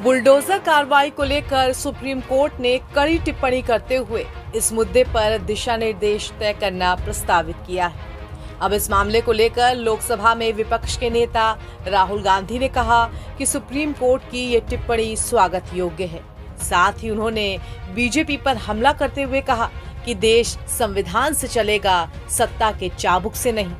Bulldozer कार्रवाई को लेकर सुप्रीम कोर्ट ने कड़ी टिप्पणी करते हुए इस मुद्दे पर दिशा निर्देश तय करना प्रस्तावित किया है। अब इस मामले को लेकर लोकसभा में विपक्ष के नेता राहुल गांधी ने कहा कि सुप्रीम कोर्ट की ये टिप्पणी स्वागत योग्य है। साथ ही उन्होंने बीजेपी पर हमला करते हुए कहा कि देश संविधान से चलेगा, सत्ता के चाबुक से नहीं।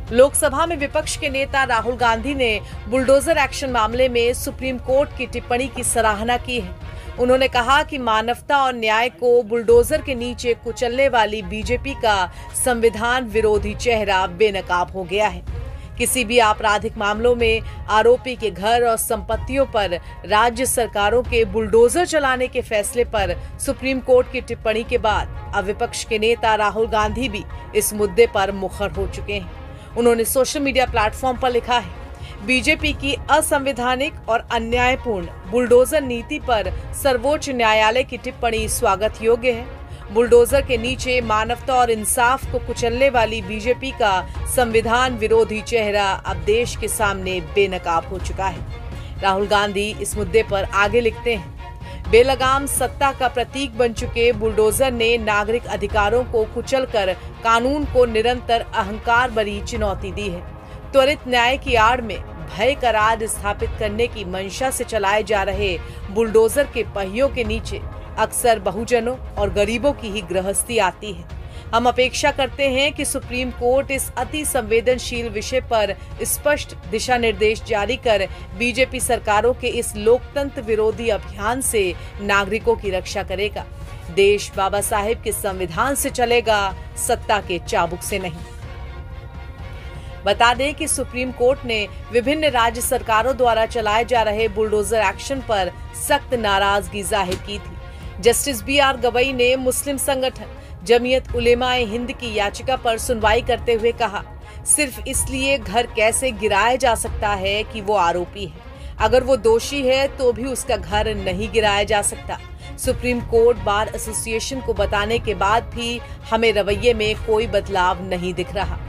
लोकसभा में विपक्ष के नेता राहुल गांधी ने बुलडोजर एक्शन मामले में सुप्रीम कोर्ट की टिप्पणी की सराहना की है। उन्होंने कहा कि मानवता और न्याय को बुलडोजर के नीचे कुचलने वाली बीजेपी का संविधान विरोधी चेहरा बेनकाब हो गया है। किसी भी आपराधिक मामलों में आरोपी के घर और संपत्तियों पर राज्य सरकारों के बुलडोजर चलाने के फैसले पर सुप्रीम कोर्ट की टिप्पणी के बाद अब विपक्ष के नेता राहुल गांधी भी इस मुद्दे पर मुखर हो चुके हैं। उन्होंने सोशल मीडिया प्लेटफॉर्म पर लिखा है, बीजेपी की असंवैधानिक और अन्यायपूर्ण बुलडोजर नीति पर सर्वोच्च न्यायालय की टिप्पणी स्वागत योग्य है। बुलडोजर के नीचे मानवता और इंसाफ को कुचलने वाली बीजेपी का संविधान विरोधी चेहरा अब देश के सामने बेनकाब हो चुका है। राहुल गांधी इस मुद्दे पर आगे लिखते हैं, बेलगाम सत्ता का प्रतीक बन चुके बुलडोजर ने नागरिक अधिकारों को कुचलकर कानून को निरंतर अहंकार भरी चुनौती दी है। त्वरित न्याय की आड़ में भय का राज स्थापित करने की मंशा से चलाए जा रहे बुलडोजर के पहियों के नीचे अक्सर बहुजनों और गरीबों की ही गृहस्थी आती है। हम अपेक्षा करते हैं कि सुप्रीम कोर्ट इस अति संवेदनशील विषय पर स्पष्ट दिशा निर्देश जारी कर बीजेपी सरकारों के इस लोकतंत्र विरोधी अभियान से नागरिकों की रक्षा करेगा। देश बाबा साहेब के संविधान से चलेगा, सत्ता के चाबुक से नहीं। बता दें कि सुप्रीम कोर्ट ने विभिन्न राज्य सरकारों द्वारा चलाए जा रहे बुलडोजर एक्शन पर सख्त नाराजगी जाहिर की थी। Justice B R. गवई ने मुस्लिम संगठन जमीयत उलेमाए हिंद की याचिका पर सुनवाई करते हुए कहा, सिर्फ इसलिए घर कैसे गिराया जा सकता है कि वो आरोपी है। अगर वो दोषी है तो भी उसका घर नहीं गिराया जा सकता। सुप्रीम कोर्ट बार एसोसिएशन को बताने के बाद भी हमें रवैये में कोई बदलाव नहीं दिख रहा।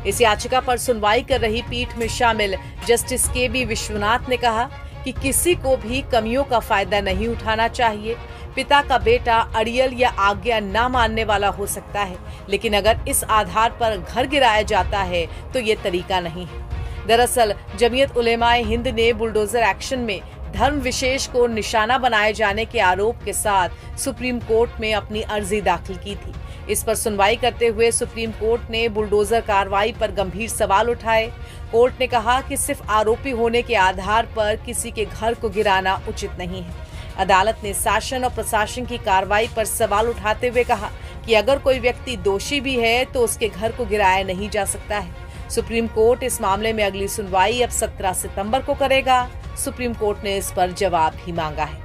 इस याचिका पर सुनवाई कर रही पीठ में शामिल जस्टिस के.बी. विश्वनाथ ने कहा कि किसी को भी कमियों का फायदा नहीं उठाना चाहिए। पिता का बेटा अड़ियल या आज्ञा न मानने वाला हो सकता है, लेकिन अगर इस आधार पर घर गिराया जाता है तो ये तरीका नहीं है। दरअसल जमीयत उलेमाए हिंद ने बुलडोजर एक्शन में धर्म विशेष को निशाना बनाए जाने के आरोप के साथ सुप्रीम कोर्ट में अपनी अर्जी दाखिल की थी। इस पर सुनवाई करते हुए सुप्रीम कोर्ट ने बुलडोजर कार्रवाई पर गंभीर सवाल उठाए। कोर्ट ने कहा कि सिर्फ आरोपी होने के आधार पर किसी के घर को गिराना उचित नहीं है। अदालत ने शासन और प्रशासन की कार्रवाई पर सवाल उठाते हुए कहा कि अगर कोई व्यक्ति दोषी भी है तो उसके घर को गिराया नहीं जा सकता है। सुप्रीम कोर्ट इस मामले में अगली सुनवाई अब 17 सितंबर को करेगा। सुप्रीम कोर्ट ने इस पर जवाब भी मांगा है।